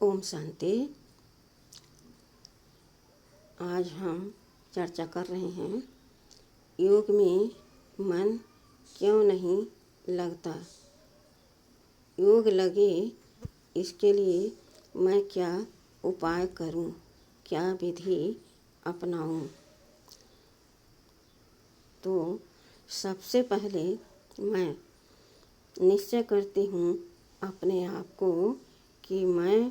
ओम शांति। आज हम चर्चा कर रहे हैं योग में मन क्यों नहीं लगता। योग लगे इसके लिए मैं क्या उपाय करूं, क्या विधि अपनाऊं। तो सबसे पहले मैं निश्चय करती हूँ अपने आप को कि मैं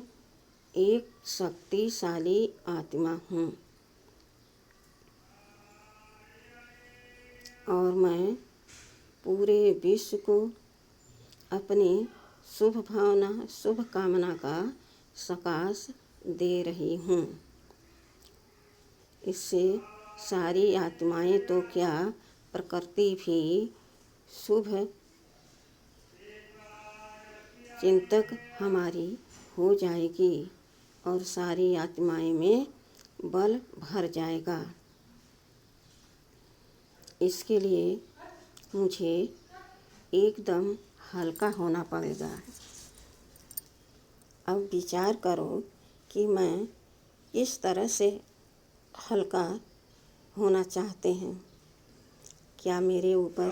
एक शक्तिशाली आत्मा हूँ और मैं पूरे विश्व को अपनी शुभ भावना, शुभ कामना का सकाश दे रही हूँ। इससे सारी आत्माएं तो क्या, प्रकृति भी शुभ चिंतक हमारी हो जाएगी और सारी आत्माएं में बल भर जाएगा। इसके लिए मुझे एकदम हल्का होना पड़ेगा। अब विचार करो कि मैं किस तरह से हल्का होना चाहते हैं। क्या मेरे ऊपर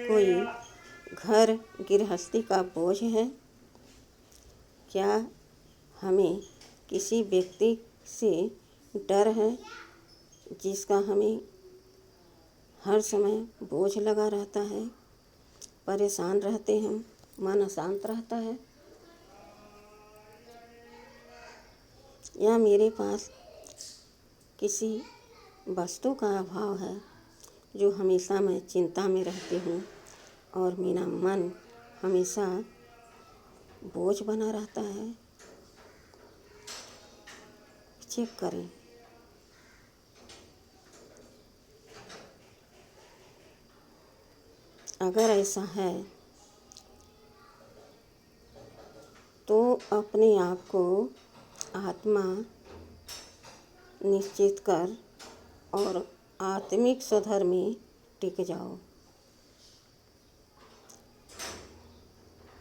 कोई घर गृहस्थी का बोझ है? क्या हमें किसी व्यक्ति से डर है जिसका हमें हर समय बोझ लगा रहता है, परेशान रहते हैं, मन अशांत रहता है? या मेरे पास किसी वस्तु का अभाव है जो हमेशा मैं चिंता में रहती हूँ और मेरा मन हमेशा बोझ बना रहता है? चेक करें। अगर ऐसा है तो अपने आप को आत्मा निश्चित कर और आत्मिक स्वधर्म में टिक जाओ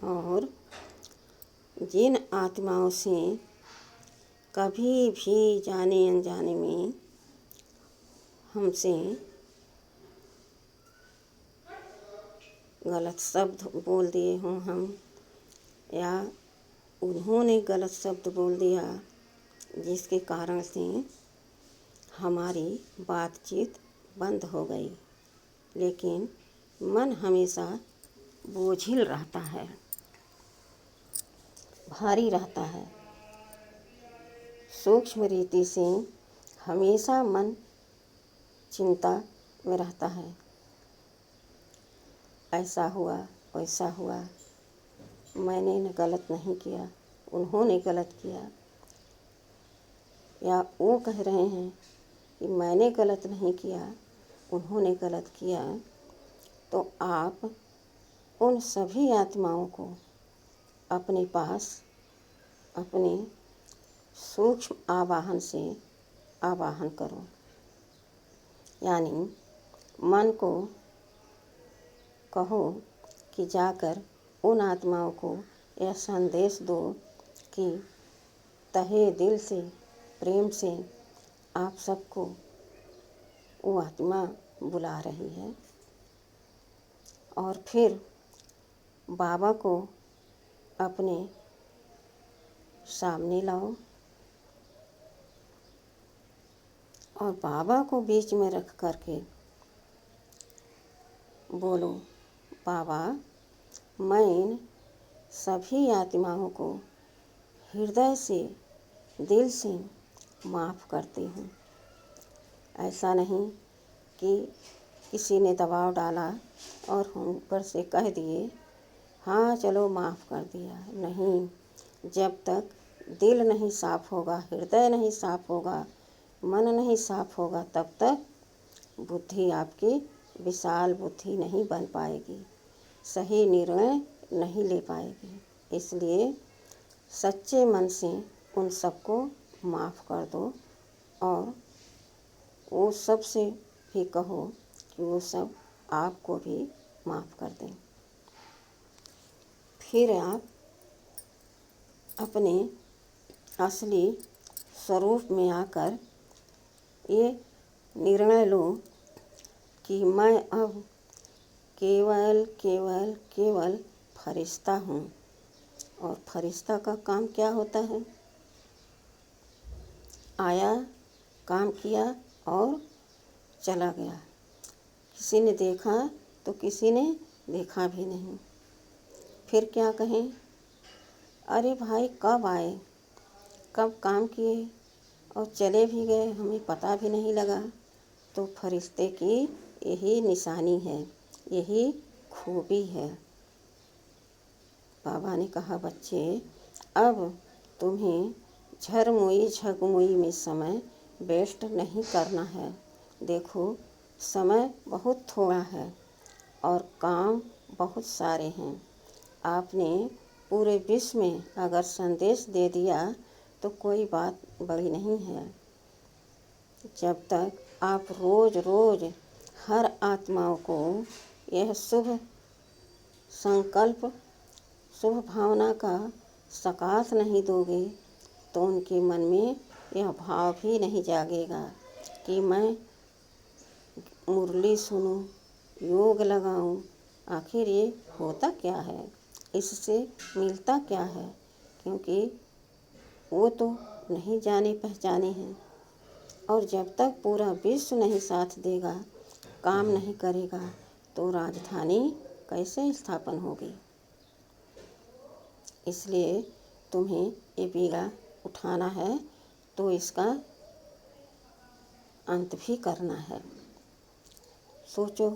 और जिन आत्माओं से कभी भी जाने अनजाने में हमसे गलत शब्द बोल दिए हों हम, या उन्होंने गलत शब्द बोल दिया जिसके कारण से हमारी बातचीत बंद हो गई, लेकिन मन हमेशा बोझिल रहता है, भारी रहता है। सूक्ष्म रीति से हमेशा मन चिंता में रहता है। ऐसा हुआ, वैसा हुआ, मैंने गलत नहीं किया, उन्होंने गलत किया, या वो कह रहे हैं कि मैंने गलत नहीं किया, उन्होंने गलत किया। तो आप उन सभी आत्माओं को अपने पास अपने सूक्ष्म आवाहन से आवाहन करो, यानी मन को कहो कि जाकर उन आत्माओं को यह संदेश दो कि तहे दिल से, प्रेम से आप सबको वो आत्मा बुला रही है। और फिर बाबा को अपने सामने लाओ और बाबा को बीच में रख करके बोलो, बाबा मैं इन सभी आत्माओं को हृदय से, दिल से माफ़ करती हूँ। ऐसा नहीं कि किसी ने दबाव डाला और हम ऊपर से कह दिए हाँ चलो माफ़ कर दिया। नहीं, जब तक दिल नहीं साफ़ होगा, हृदय नहीं साफ़ होगा, मन नहीं साफ़ होगा, तब तक बुद्धि आपकी विशाल बुद्धि नहीं बन पाएगी, सही निर्णय नहीं ले पाएगी। इसलिए सच्चे मन से उन सबको माफ़ कर दो और वो सब से भी कहो कि वो सब आपको भी माफ़ कर दें। फिर आप अपने असली स्वरूप में आकर ये निर्णय लो कि मैं अब केवल केवल केवल फरिश्ता हूँ। और फरिश्ता का काम क्या होता है? आया, काम किया और चला गया। किसी ने देखा तो किसी ने देखा भी नहीं। फिर क्या कहें? अरे भाई, कब आए, कब काम किए और चले भी गए, हमें पता भी नहीं लगा। तो फरिश्ते की यही निशानी है, यही खूबी है। बाबा ने कहा, बच्चे अब तुम्हें झरमुई झगमुई में समय वेस्ट नहीं करना है। देखो, समय बहुत थोड़ा है और काम बहुत सारे हैं। आपने पूरे विश्व में अगर संदेश दे दिया तो कोई बात बड़ी नहीं है। जब तक आप रोज़ रोज़ हर आत्माओं को यह शुभ संकल्प, शुभ भावना का सकाश नहीं दोगे तो उनके मन में यह भाव भी नहीं जागेगा कि मैं मुरली सुनूं, योग लगाऊं। आखिर ये होता क्या है, इससे मिलता क्या है? क्योंकि वो तो नहीं जाने पहचाने हैं। और जब तक पूरा विश्व नहीं साथ देगा, काम नहीं करेगा, तो राजधानी कैसे स्थापन होगी? इसलिए तुम्हें ये बीड़ा उठाना है तो इसका अंत भी करना है। सोचो,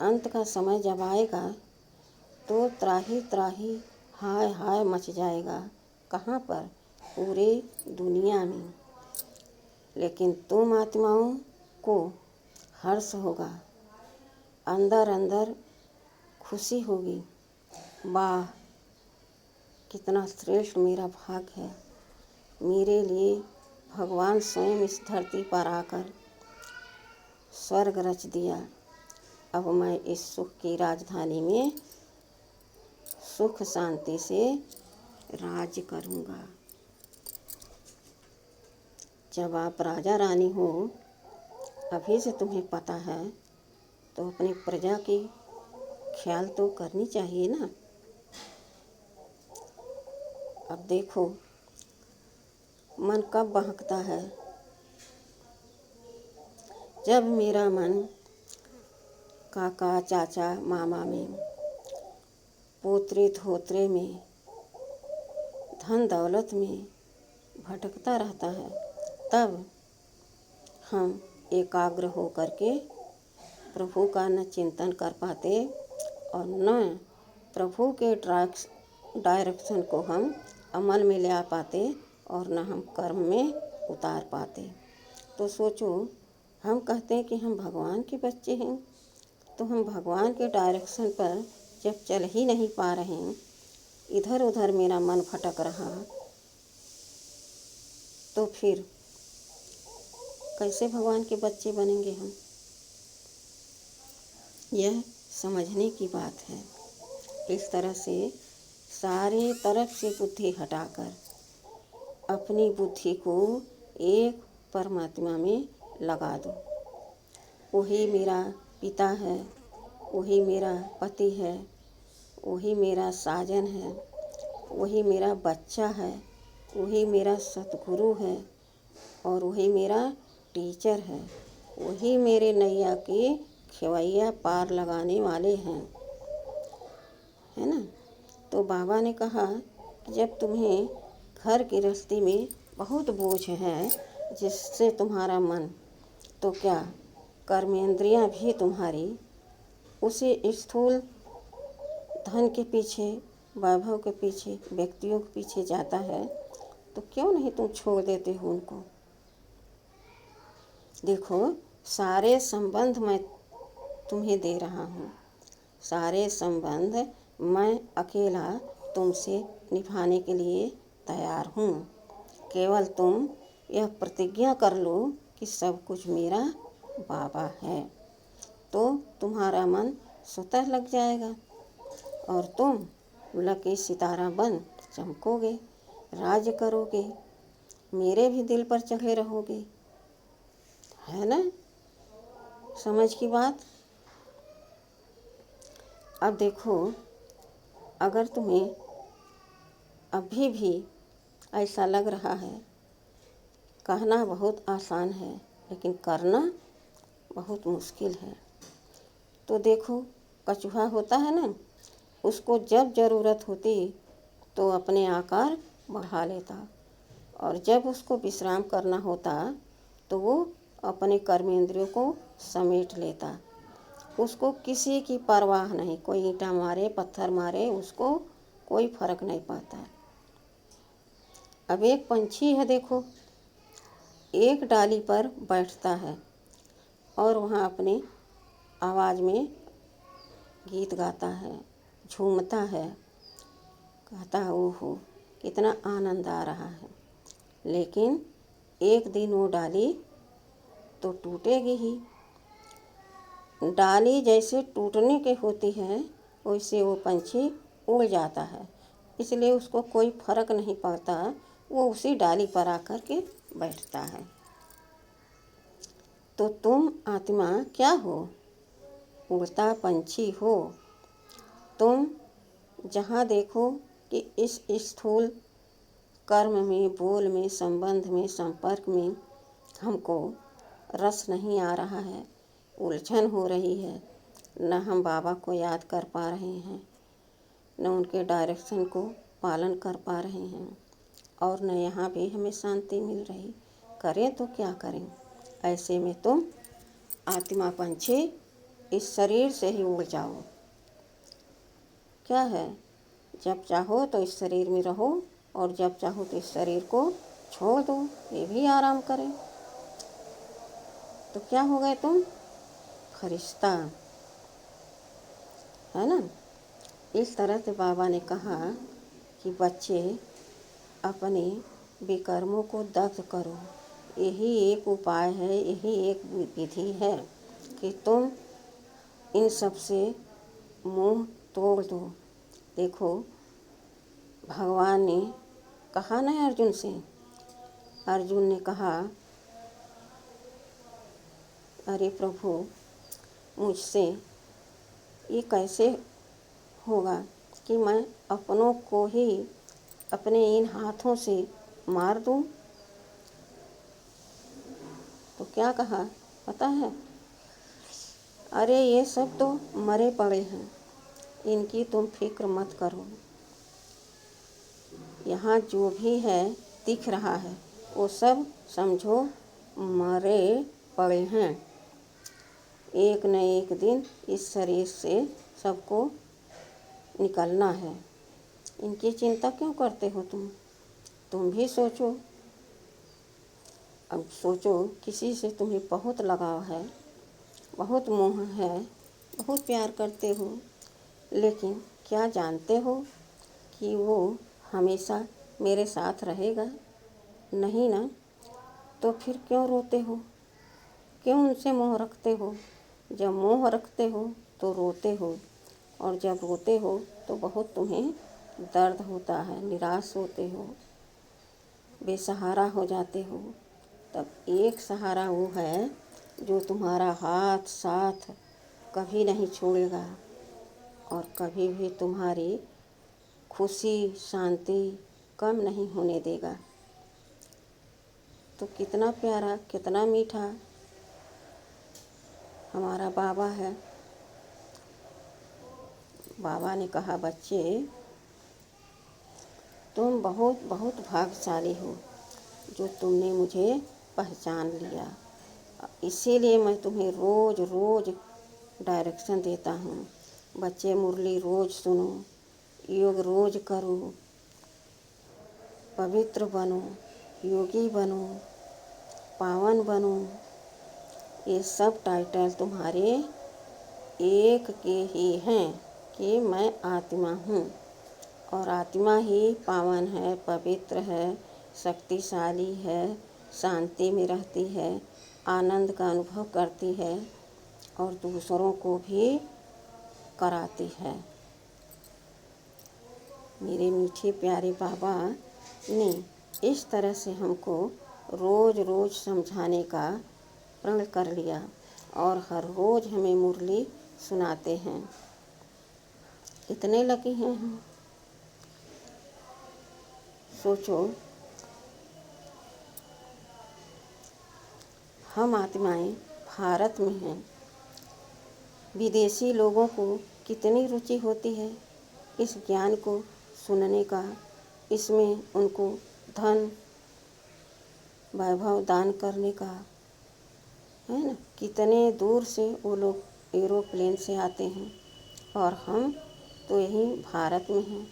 अंत का समय जब आएगा तो त्राही त्राही हाय हाय मच जाएगा। कहाँ पर? पूरे दुनिया में। लेकिन तुम आत्माओं को हर्ष होगा, अंदर अंदर खुशी होगी। वाह, कितना श्रेष्ठ मेरा भाग्य है। मेरे लिए भगवान स्वयं इस धरती पर आकर स्वर्ग रच दिया। अब मैं इस सुख की राजधानी में सुख शांति से राज करूँगा। जब आप राजा रानी हो, अभी से तुम्हें पता है, तो अपनी प्रजा की ख्याल तो करनी चाहिए ना। अब देखो, मन कब बहकता है? जब मेरा मन काका चाचा मामा में, पोतरे धोतरे में, धन दौलत में भटकता रहता है, तब हम एकाग्र हो करके प्रभु का न चिंतन कर पाते और न प्रभु के डायरेक्शन को हम अमल में ले आ पाते और न हम कर्म में उतार पाते। तो सोचो, हम कहते हैं कि हम भगवान के बच्चे हैं, तो हम भगवान के डायरेक्शन पर जब चल ही नहीं पा रहे हैं, इधर उधर मेरा मन भटक रहा, तो फिर कैसे भगवान के बच्चे बनेंगे हम? यह समझने की बात है। इस तरह से सारे तरफ से बुद्धि हटाकर अपनी बुद्धि को एक परमात्मा में लगा दो। वही मेरा पिता है, वही मेरा पति है, वही मेरा साजन है, वही मेरा बच्चा है, वही मेरा सतगुरु है और वही मेरा टीचर है, वही मेरे नैया की खेवैया पार लगाने वाले हैं, है ना। तो बाबा ने कहा कि जब तुम्हें घर गृहस्थी में बहुत बोझ है, जिससे तुम्हारा मन, तो क्या कर्मेंद्रियां भी तुम्हारी उसी स्थूल धन के पीछे, वैभव के पीछे, व्यक्तियों के पीछे जाता है, तो क्यों नहीं तुम छोड़ देते हो उनको? देखो, सारे संबंध मैं तुम्हें दे रहा हूँ, सारे संबंध मैं अकेला तुमसे निभाने के लिए तैयार हूँ। केवल तुम यह प्रतिज्ञा कर लो कि सब कुछ मेरा बाबा है, तो तुम्हारा मन स्वतः लग जाएगा और तुम लकी सितारा बन चमकोगे, राज्य करोगे, मेरे भी दिल पर चढ़े रहोगे। है ना समझ की बात। अब देखो, अगर तुम्हें अभी भी ऐसा लग रहा है, कहना बहुत आसान है लेकिन करना बहुत मुश्किल है, तो देखो कछुआ होता है ना, उसको जब ज़रूरत होती तो अपने आकार बढ़ा लेता, और जब उसको विश्राम करना होता तो वो अपने कर्मेंद्रियों को समेट लेता। उसको किसी की परवाह नहीं, कोई ईंटा मारे पत्थर मारे उसको कोई फर्क नहीं पड़ता। अब एक पंछी है, देखो, एक डाली पर बैठता है और वहाँ अपनी आवाज़ में गीत गाता है, झूमता है, कहता है ओहो कितना आनंद आ रहा है। लेकिन एक दिन वो डाली तो टूटेगी ही। डाली जैसे टूटने की होती है वैसे वो पंछी उड़ जाता है, इसलिए उसको कोई फर्क नहीं पड़ता, वो उसी डाली पर आकर के बैठता है। तो तुम आत्मा क्या हो? उड़ता पंछी हो। तुम जहाँ देखो कि इस स्थूल कर्म में, बोल में, संबंध में, संपर्क में हमको रस नहीं आ रहा है, उलझन हो रही है, न हम बाबा को याद कर पा रहे हैं, न उनके डायरेक्शन को पालन कर पा रहे हैं, और न यहाँ भी हमें शांति मिल रही, करें तो क्या करें। ऐसे में तुम आत्मा पंछी इस शरीर से ही उड़ जाओ। क्या है, जब चाहो तो इस शरीर में रहो और जब चाहो तो इस शरीर को छोड़ दो, ये भी आराम करें। तो क्या हो गए तुम? फरिश्ता। है ना। इस तरह से बाबा ने कहा कि बच्चे अपने विकर्मों को दग्ध करो। यही एक उपाय है, यही एक विधि है कि तुम इन सब से मोह तोड़ दो। देखो, भगवान ने कहा ना अर्जुन से, अर्जुन ने कहा अरे प्रभु मुझसे ये कैसे होगा कि मैं अपनों को ही अपने इन हाथों से मार दूं। तो क्या कहा पता है? अरे ये सब तो मरे पड़े हैं, इनकी तुम फिक्र मत करो। यहाँ जो भी है दिख रहा है वो सब समझो मरे पड़े हैं। एक न एक दिन इस शरीर से सबको निकलना है। इनकी चिंता क्यों करते हो तुम भी सोचो। अब सोचो, किसी से तुम्हें बहुत लगाव है, बहुत मोह है, बहुत प्यार करते हो, लेकिन क्या जानते हो कि वो हमेशा मेरे साथ रहेगा? नहीं ना। तो फिर क्यों रोते हो, क्यों उनसे मोह रखते हो? जब मोह रखते हो तो रोते हो, और जब रोते हो तो बहुत तुम्हें दर्द होता है, निराश होते हो, बेसहारा हो जाते हो। तब एक सहारा वो है जो तुम्हारा हाथ साथ कभी नहीं छोड़ेगा और कभी भी तुम्हारी खुशी शांति कम नहीं होने देगा। तो कितना प्यारा, कितना मीठा हमारा बाबा है। बाबा ने कहा बच्चे तुम बहुत बहुत भाग्यशाली हो जो तुमने मुझे पहचान लिया, इसीलिए मैं तुम्हें रोज़ रोज़ डायरेक्शन देता हूँ। बच्चे मुरली रोज़ सुनो, योग रोज़ करो, पवित्र बनो, योगी बनो, पावन बनो। ये सब टाइटल तुम्हारे एक के ही हैं कि मैं आत्मा हूँ, और आत्मा ही पावन है, पवित्र है, शक्तिशाली है, शांति में रहती है, आनंद का अनुभव करती है और दूसरों को भी कराती है। मेरे मीठे प्यारे बाबा ने इस तरह से हमको रोज़ रोज़ समझाने का प्रण कर लिया और हर रोज़ हमें मुरली सुनाते हैं। कितने लकी हैं हम। सोचो, हम आत्माएं भारत में हैं। विदेशी लोगों को कितनी रुचि होती है इस ज्ञान को सुनने का, इसमें उनको धन वैभव दान करने का, है ना। कितने दूर से वो लोग एरोप्लेन से आते हैं और हम तो यहीं भारत में हैं।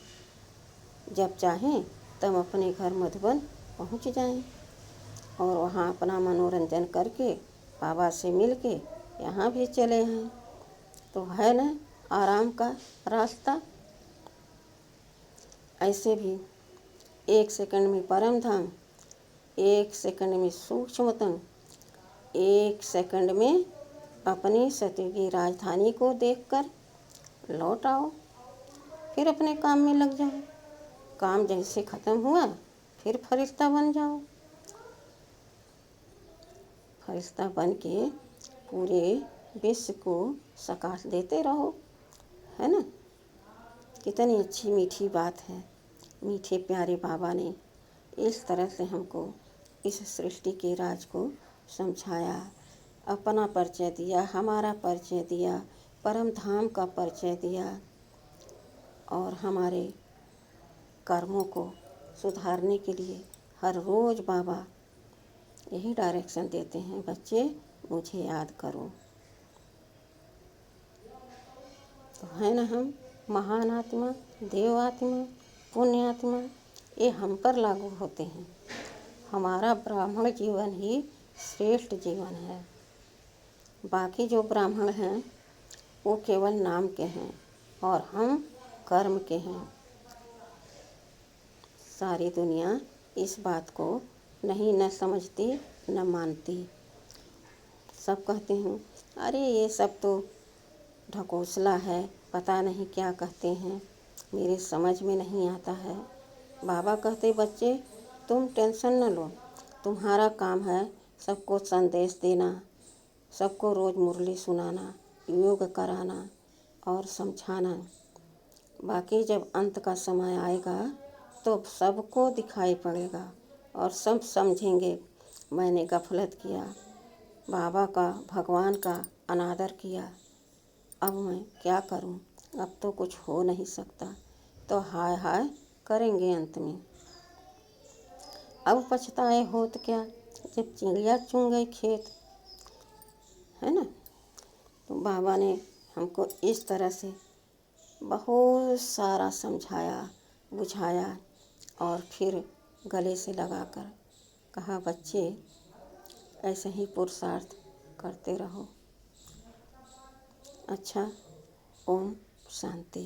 जब चाहें तब अपने घर मधुबन पहुंच जाएं और वहाँ अपना मनोरंजन करके बाबा से मिल के यहाँ भी चले आएँ। तो है ना आराम का रास्ता। ऐसे भी 1 सेकंड में परम धाम, 1 सेकंड में सूक्ष्मतम, 1 सेकंड में अपनी सतयुगी राजधानी को देखकर लौट आओ। फिर अपने काम में लग जाओ। काम जैसे ख़त्म हुआ फिर फरिश्ता बन जाओ। फरिश्ता बन के पूरे विश्व को सकाश देते रहो, है ना। कितनी अच्छी मीठी बात है। मीठे प्यारे बाबा ने इस तरह से हमको इस सृष्टि के राज को समझाया, अपना परिचय दिया, हमारा परिचय दिया, परम धाम का परिचय दिया और हमारे कर्मों को सुधारने के लिए हर रोज़ बाबा यही डायरेक्शन देते हैं, बच्चे मुझे याद करो। तो है ना हम महान आत्मा, देव आत्मा, पुण्य आत्मा, ये हम पर लागू होते हैं। हमारा ब्राह्मण जीवन ही श्रेष्ठ जीवन है। बाकी जो ब्राह्मण हैं वो केवल नाम के हैं और हम कर्म के हैं। सारी दुनिया इस बात को नहीं न समझती न मानती। सब कहते हैं अरे ये सब तो ढकोसला है, पता नहीं क्या कहते हैं, मेरे समझ में नहीं आता है। बाबा कहते बच्चे तुम टेंशन न लो, तुम्हारा काम है सबको संदेश देना, सबको रोज़ मुरली सुनाना, योग कराना और समझाना। बाकी जब अंत का समय आएगा तो सबको दिखाई पड़ेगा और सब समझेंगे मैंने गफलत किया, बाबा का भगवान का अनादर किया, अब मैं क्या करूं, अब तो कुछ हो नहीं सकता। तो हाय हाय करेंगे अंत में। अब पछताए होत क्या जब चिड़िया चुन गई खेत, है ना। तो बाबा ने हमको इस तरह से बहुत सारा समझाया बुझाया और फिर गले से लगाकर कहा बच्चे ऐसे ही पुरुषार्थ करते रहो। अच्छा, ओम शांति।